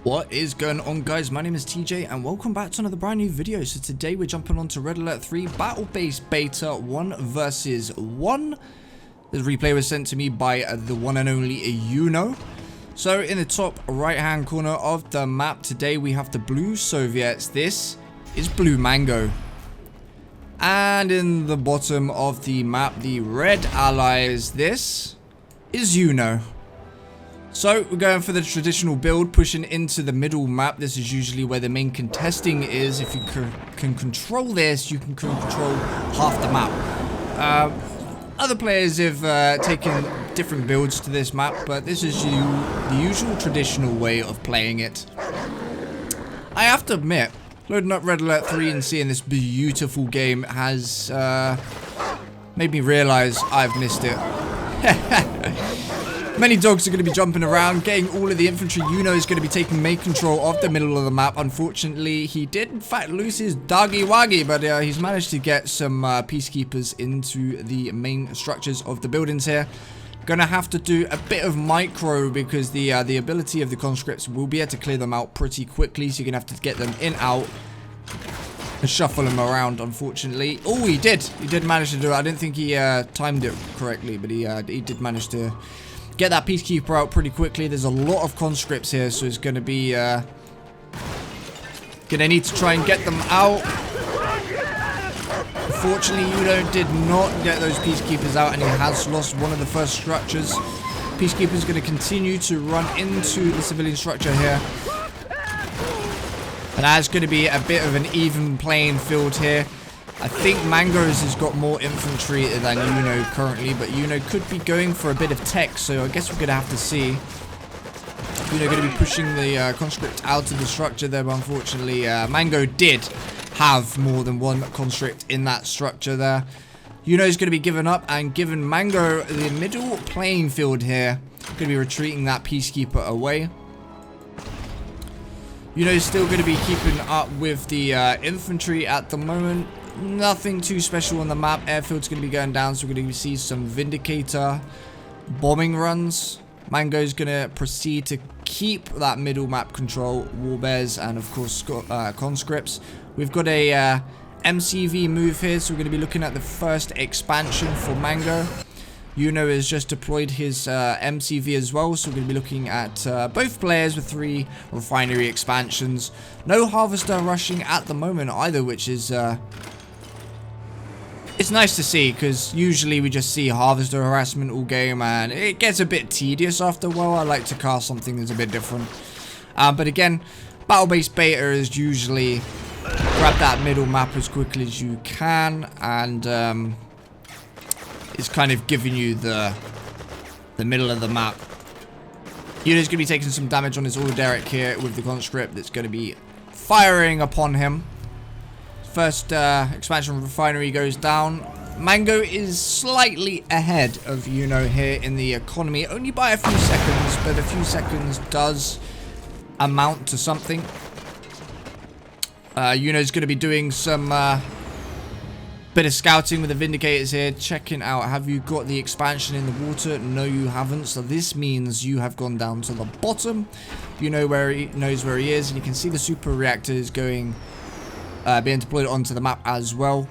What is going on, guys? My name is TJ and welcome back to another brand new video. So today we're jumping on to Red Alert 3 BattleBase Beta 1 versus 1. This replay was sent to me by the one and only Yuno. So in the top right hand corner of the map today we have the Blue Soviets. This is BluesMagoos. And in the bottom of the map, the Red Allies. This is Yuno. So we're going for the traditional build, pushing into the middle map. This is usually where the main contesting is. If you can control this, you can control half the map. Other players have taken different builds to this map, but this is the usual traditional way of playing it. I have to admit, loading up Red Alert 3 and seeing this beautiful game has made me realize I've missed it. Many dogs are going to be jumping around, getting all of the infantry. Yuno is going to be taking main control of the middle of the map. Unfortunately, he did in fact lose his doggy waggy, but he's managed to get some peacekeepers into the main structures of the buildings here. Gonna have to do a bit of micro because the ability of the conscripts will be able to clear them out pretty quickly. So you're gonna have to get them in, out, and shuffle them around. Unfortunately, oh, he did manage to do it. I didn't think he timed it correctly, but he did manage to get that peacekeeper out pretty quickly. There's a lot of conscripts here, so it's going to be gonna need to try and get them out. Unfortunately, Yuno did not get those peacekeepers out, and he has lost one of the first structures. Peacekeeper's going to continue to run into the civilian structure here, and that's going to be a bit of an even playing field here. I think Magoos has got more infantry than Yuno currently, but Yuno could be going for a bit of tech, so I guess we're going to have to see. Yuno going to be pushing the conscript out of the structure there, but unfortunately Magoos did have more than one conscript in that structure there. Yuno is going to be giving up and giving Magoos the middle playing field here. Going to be retreating that peacekeeper away. Yuno is still going to be keeping up with the infantry at the moment. Nothing too special on the map. Airfield's going to be going down, so we're going to see some Vindicator bombing runs. Mango's going to proceed to keep that middle map control. Warbears and, of course, conscripts. We've got a MCV move here, so we're going to be looking at the first expansion for Magoos. Yuno has just deployed his MCV as well, so we're going to be looking at both players with 3 refinery expansions. No harvester rushing at the moment either, which is it's nice to see, because usually we just see harvester harassment all game, and it gets a bit tedious after a while. I like to cast something that's a bit different. But again, BattleBase Beta is usually grab that middle map as quickly as you can, and it's kind of giving you the middle of the map. Yuno's going to be taking some damage on his Oil Derrick here with the conscript that's going to be firing upon him. First expansion refinery goes down. Magoos is slightly ahead of Yuno here in the economy, only by a few seconds, but a few seconds does amount to something. Yuno's going to be doing some bit of scouting with the Vindicators here, checking out, have you got the expansion in the water? No, you haven't, so this means you have gone down to the bottom. You know where he knows where he is, and you can see the super reactors going being deployed onto the map as well.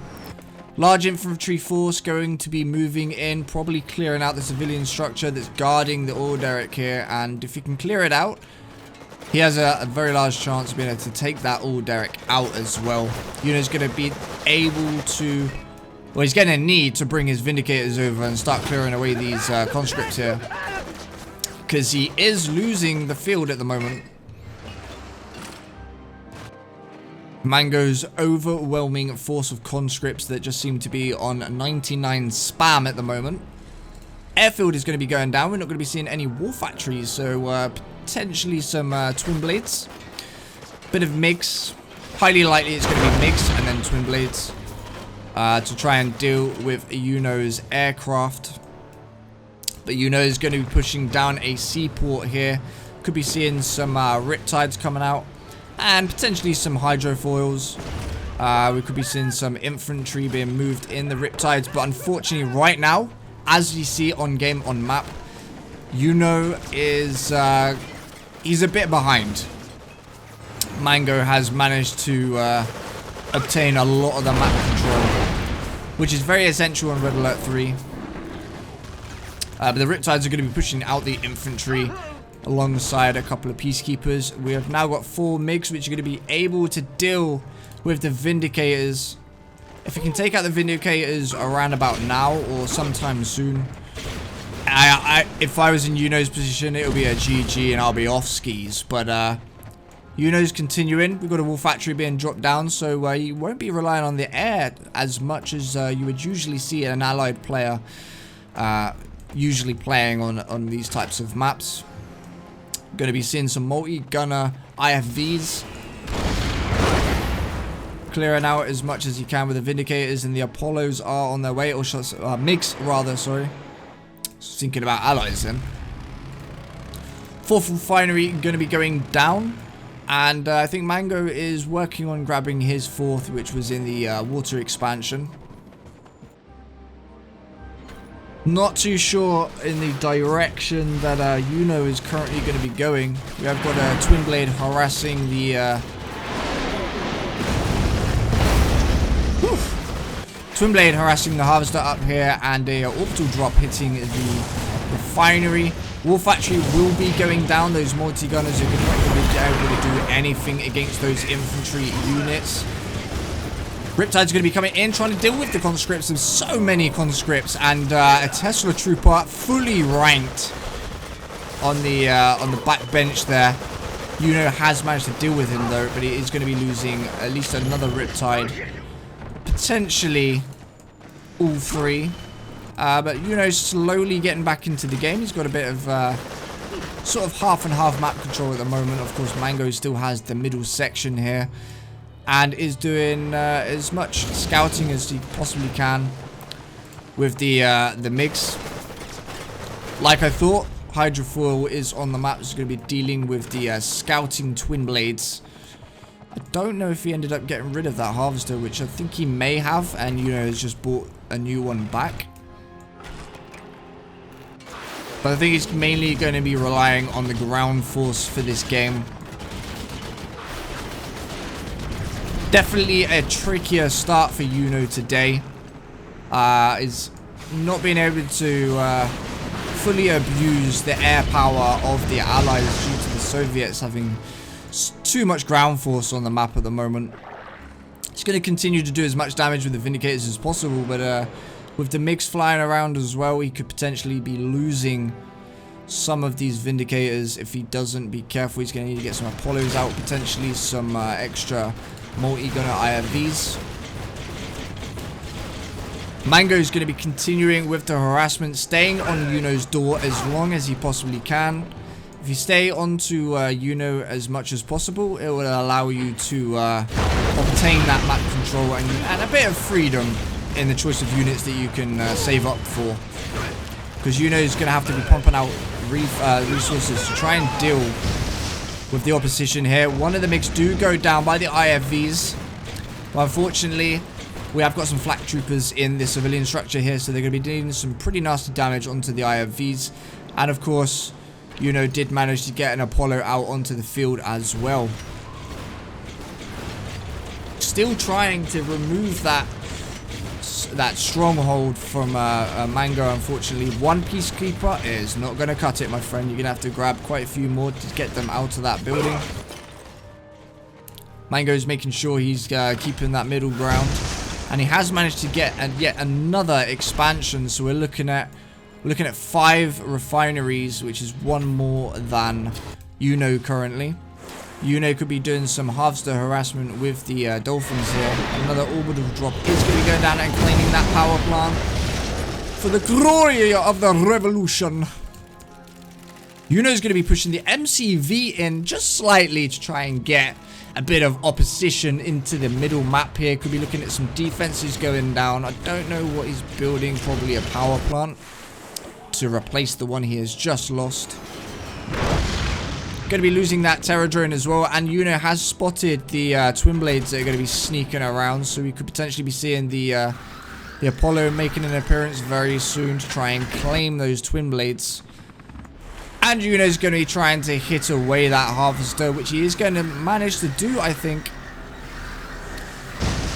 Large infantry force going to be moving in, probably clearing out the civilian structure that's guarding the Oil Derrick here, and if you can clear it out, he has a very large chance of being able to take that Oil Derrick out as well. Yuno's going to be able to, well, he's going to need to bring his Vindicators over and start clearing away these conscripts here, because he is losing the field at the moment. Magoos' overwhelming force of conscripts that just seem to be on 99 spam at the moment. Airfield is going to be going down. We're not going to be seeing any war factories, so potentially some twin blades. Bit of mix. Highly likely it's going to be mix and then twin blades to try and deal with Yuno's aircraft. But Yuno is going to be pushing down a seaport here. Could be seeing some riptides coming out. And potentially some hydrofoils. We could be seeing some infantry being moved in the riptides. But unfortunately right now, as you see on game on map, Yuno is he's a bit behind. Mango has managed to obtain a lot of the map control, which is very essential on Red Alert 3. But the Riptides are going to be pushing out the infantry alongside a couple of Peacekeepers. We have now got 4 MiGs, which are going to be able to deal with the Vindicators. If we can take out the Vindicators around about now or sometime soon, if I was in Yuno's position, it would be a GG and I'll be off skis. But Yuno's continuing. We've got a War Factory being dropped down, so you won't be relying on the air as much as you would usually see an allied player usually playing on these types of maps. Going to be seeing some multi-gunner IFVs. Clearing out as much as you can with the Vindicators, and the Apollos are on their way, or MiGs rather, sorry. Thinking about allies then. 4th refinery going to be going down, and I think Mango is working on grabbing his 4th, which was in the water expansion. Not too sure in the direction that Yuno is currently going to be going. We have got a Twin Blade harassing the Twin Blade harassing the Harvester up here, and a orbital drop hitting the refinery. War Factory will be going down. Those multi-gunners are going to be able to do anything against those infantry units. Riptide's going to be coming in, trying to deal with the conscripts. There's so many conscripts, and a Tesla trooper fully ranked on the back bench there. Yuno has managed to deal with him though, but he is going to be losing at least another Riptide. Potentially all 3. But Yuno's slowly getting back into the game. He's got a bit of sort of half and half map control at the moment. Of course, Mango still has the middle section here, and is doing as much scouting as he possibly can with the MiGs. Like I thought, Hydrofoil is on the map. He's going to be dealing with the scouting Twin Blades. I don't know if he ended up getting rid of that Harvester, which I think he may have, and Yuno has just bought a new one back. But I think he's mainly going to be relying on the ground force for this game. Definitely a trickier start for Yuno today. Is not being able to fully abuse the air power of the Allies due to the Soviets having too much ground force on the map at the moment. He's going to continue to do as much damage with the Vindicators as possible, but with the MiGs flying around as well, he could potentially be losing some of these Vindicators if he doesn't be careful. He's going to need to get some Apollos out, potentially some extra multi-gunner IFVs. Mango is going to be continuing with the harassment, staying on Yuno's door as long as he possibly can. If you stay onto Yuno as much as possible, it will allow you to obtain that map control and a bit of freedom in the choice of units that you can save up for. Because Yuno is going to have to be pumping out resources to try and deal with the opposition here. One of the MiGs do go down by the IFVs. But unfortunately, we have got some flak troopers in the civilian structure here, so they're going to be doing some pretty nasty damage onto the IFVs. And of course, Yuno did manage to get an Apollo out onto the field as well. Still trying to remove that stronghold from Mango, unfortunately. One Peacekeeper is not going to cut it, my friend. You're going to have to grab quite a few more to get them out of that building. Mango's making sure he's keeping that middle ground. And he has managed to get yet another expansion. So we're looking at 5 refineries, which is one more than Yuno currently. Yuno could be doing some Harvester harassment with the Dolphins here. Another orbital drop is going to be going down and claiming that power plant for the glory of the revolution. Yuno's going to be pushing the MCV in just slightly to try and get a bit of opposition into the middle map here. Could be looking at some defenses going down. I don't know what he's building. Probably a power plant to replace the one he has just lost. Going to be losing that Terror Drone as well, and Yuno has spotted the Twin Blades that are going to be sneaking around, so we could potentially be seeing the Apollo making an appearance very soon to try and claim those Twin Blades. And Yuno's going to be trying to hit away that harvester, which he is going to manage to do, I think.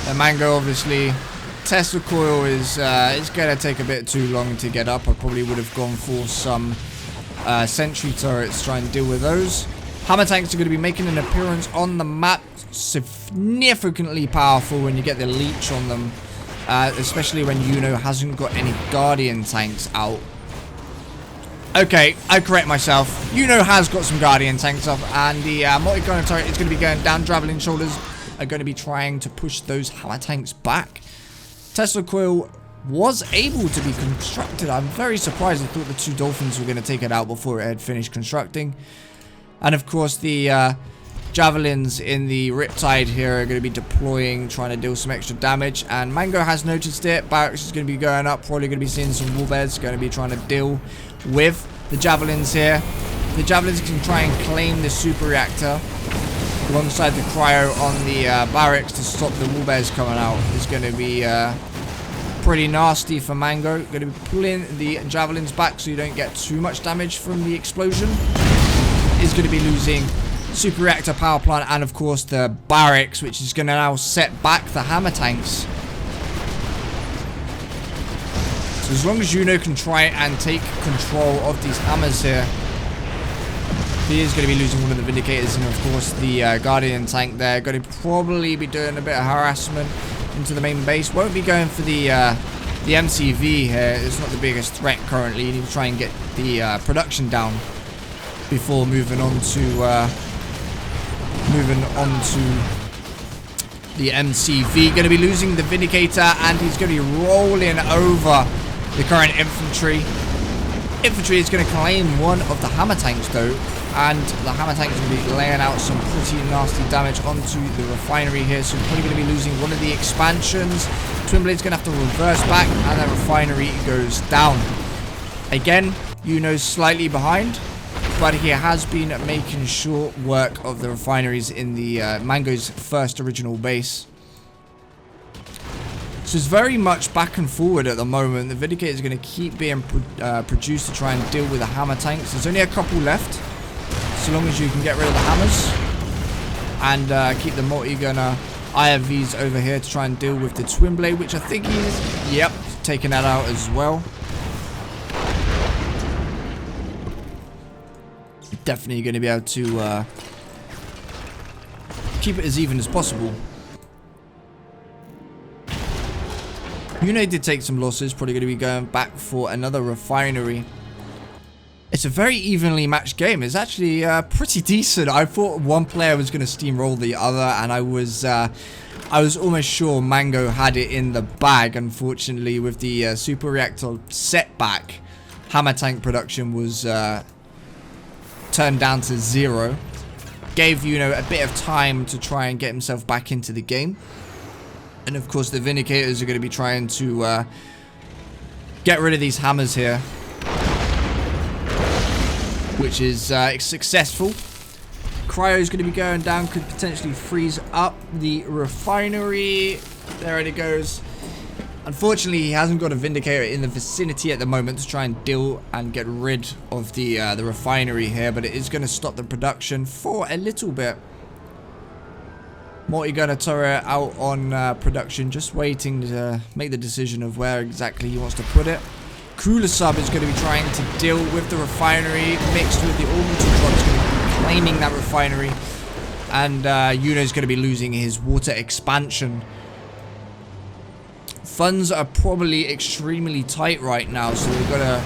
The Mango, obviously. Tesla coil is going to take a bit too long to get up. I probably would have gone for some sentry turrets to try and deal with those. Hammer tanks are going to be making an appearance on the map. Significantly powerful when you get the leech on them. Especially when Yuno hasn't got any guardian tanks out. Okay, I correct myself. Yuno has got some guardian tanks up, and the multi-gunner turret is going to be going down. Javelin shoulders are going to be trying to push those hammer tanks back. Tesla coil was able to be constructed. I'm very surprised. I thought the two dolphins were going to take it out before it had finished constructing. And of course, the javelins in the Riptide here are going to be deploying, trying to deal some extra damage. And Mango has noticed it. Barracks is going to be going up. Probably going to be seeing some warbeds. Going to be trying to deal with the javelins here. The javelins can try and claim the super reactor alongside the cryo on the barracks to stop the warbeds coming out. It's going to be pretty nasty for Mango. Going to be pulling the javelins back so you don't get too much damage from the explosion. Is going to be losing super reactor power plant and of course the barracks, which is going to now set back the hammer tanks. So as long as Yuno can try and take control of these hammers here, he is going to be losing one of the Vindicators and of course the Guardian tank there. Going to probably be doing a bit of harassment into the main base. Won't be going for the MCV here. It's not the biggest threat currently. You need to try and get the production down before moving on to the MCV. Going to be losing the Vindicator and he's going to be rolling over the current infantry. Infantry is going to claim one of the hammer tanks though, and the hammer tank is going to be laying out some pretty nasty damage onto the refinery here, so we're probably going to be losing one of the expansions. Twin Blade's going to have to reverse back and the refinery goes down. Again, Yuno's slightly behind, but he has been making short work of the refineries in the Mango's first original base. So it's very much back and forward at the moment. The Vindicator is going to keep being produced to try and deal with the hammer tanks. There's only a couple left. So long as you can get rid of the hammers. And keep the multi-gunner IFVs over here to try and deal with the Twin Blade, which I think he's, yep, taking that out as well. Definitely going to be able to keep it as even as possible. Yuno did take some losses, probably going to be going back for another refinery. It's a very evenly matched game. It's actually pretty decent. I thought one player was going to steamroll the other, and I was almost sure Mango had it in the bag. Unfortunately, with the super reactor setback, hammer tank production was turned down to 0. Gave Yuno a bit of time to try and get himself back into the game. And of course the Vindicators are going to be trying to get rid of these hammers here, which is successful. Cryo is going to be going down, could potentially freeze up the refinery. There it goes. Unfortunately, he hasn't got a Vindicator in the vicinity at the moment to try and deal and get rid of the refinery here, but it is going to stop the production for a little bit. Multi-gunner turret out on production, just waiting to make the decision of where exactly he wants to put it. Cooler sub is going to be trying to deal with the refinery, mixed with the orbital drop is going to be claiming that refinery, and Yuno is going to be losing his water expansion. Funds are probably extremely tight right now, so we've got to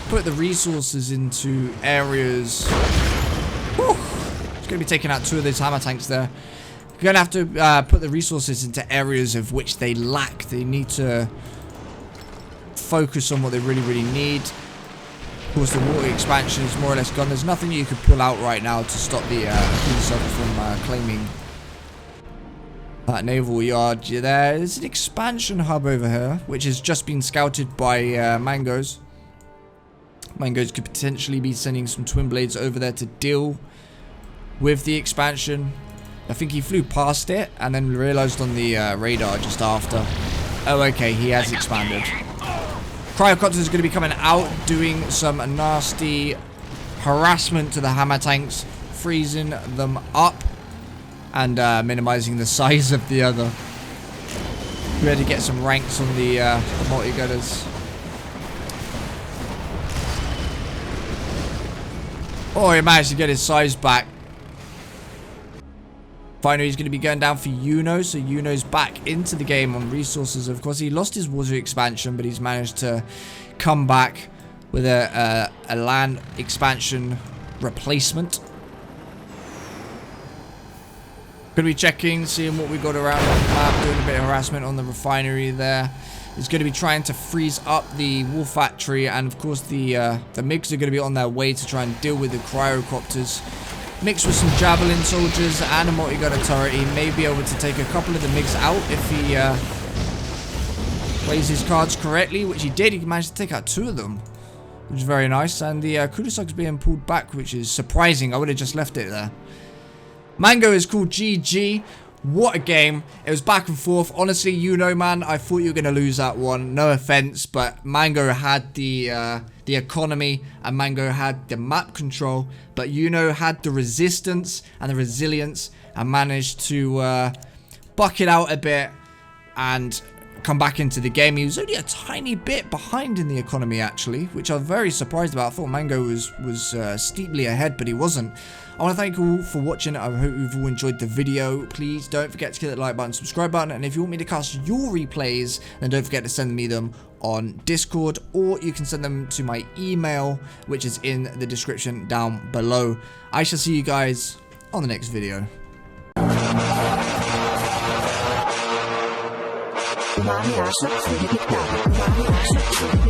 put the resources into areas. Whew. It's going to be taking out 2 of those hammer tanks there. We're going to have to put the resources into areas of which they lack. They need to focus on what they really, really need. Of course, the water expansion is more or less gone. There's nothing you could pull out right now to stop the from claiming that naval yard. There's an expansion hub over here, which has just been scouted by Mangoes. Mangoes could potentially be sending some Twin Blades over there to deal with the expansion. I think he flew past it and then realized on the radar just after. Oh, okay, he has expanded. Cryocopters is going to be coming out, doing some nasty harassment to the hammer tanks, freezing them up and minimizing the size of the other. We had to get some ranks on the multi-gunners. Oh, he managed to get his size back. Finally, he's going to be going down for Yuno, so Yuno's back into the game on resources. Of course, he lost his water expansion, but he's managed to come back with a land expansion replacement. Going to be checking, seeing what we got around on the map, doing a bit of harassment on the refinery there. He's going to be trying to freeze up the wool factory, and of course the MiGs are going to be on their way to try and deal with the cryocopters. Mixed with some javelin soldiers and a multi-gunner turret, he may be able to take a couple of the MiGs out if he plays his cards correctly, which he did. He managed to take out 2 of them, which is very nice. And the Kudasuk's being pulled back, which is surprising. I would have just left it there. Mango is called GG. What a game. It was back and forth. Honestly, Yuno, man, I thought you were going to lose that one. No offense, but Mango had the economy and Mango had the map control. But Yuno had the resistance and the resilience and managed to buck it out a bit and come back into the game. He was only a tiny bit behind in the economy, actually, which I'm very surprised about. I thought Mango was steeply ahead, but he wasn't. I want to thank you all for watching. I hope you've all enjoyed the video. Please don't forget to hit that like button, subscribe button, and if you want me to cast your replays, then don't forget to send me them on Discord, or you can send them to my email, which is in the description down below. I shall see you guys on the next video. Wagen